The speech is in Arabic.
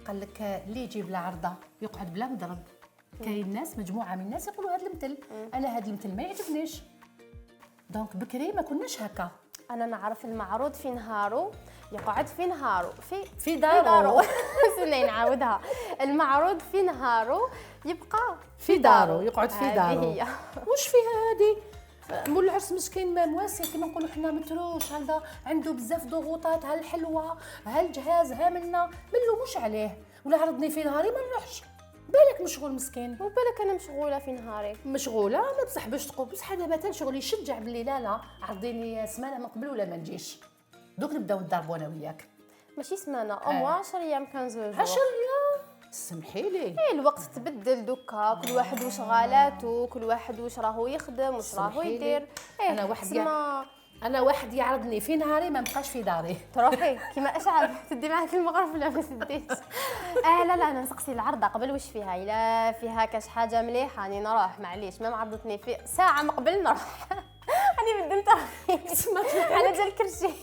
قال لك اللي يجيب العرضه يقعد بلا مضرب. كاين ناس مجموعه من الناس يقولوا هذا المثل، انا هذا المثل ما يعجبنيش. دونك بكري ما كناش هكا. انا نعرف المعروض في نهارو يقعد في نهارو في دارو. سني نعاودها. المعروض في نهارو يبقى في دارو، يقعد في دارو. هذه هي. واش فيها هذه؟ مول العرس مسكين ما مواسي كيما نقولوا حنا متروش، هذا عنده بزاف ضغوطات، ها الحلوه ها الجهاز ها منا، ما نلوموش عليه. ولا عرضني في نهاري ما نروحش، بالك مشغول مسكين. وبالك انا مشغوله في نهاري. مشغوله ما بصح باش تقول بصح دابا حتى الشغل يشجع باللي لا عرضيني سمانه من قبل ولا ما نجيش، دوك نبداو نضربوا انا وياك. ماشي سمانه او موا 10 ايام 15 جور. 10 ايام سمحي لي. ايه الوقت تبدل دوكا، كل واحد وشغالاته، كل واحد واش راهو يخدم واش راهو يدير. ايه انا واحد يعرضني في نهاري ما نبقاش في داري. تروحي كيما اشعل تدي معاك المغرب ولا ما تديش. لا انا نسقسي العرضه قبل واش فيها، الا فيها كاش حاجه مليحه راني نروح، معليش ما عرضتني في ساعه من قبل نروح. راني بدمت راني على جال كرشي.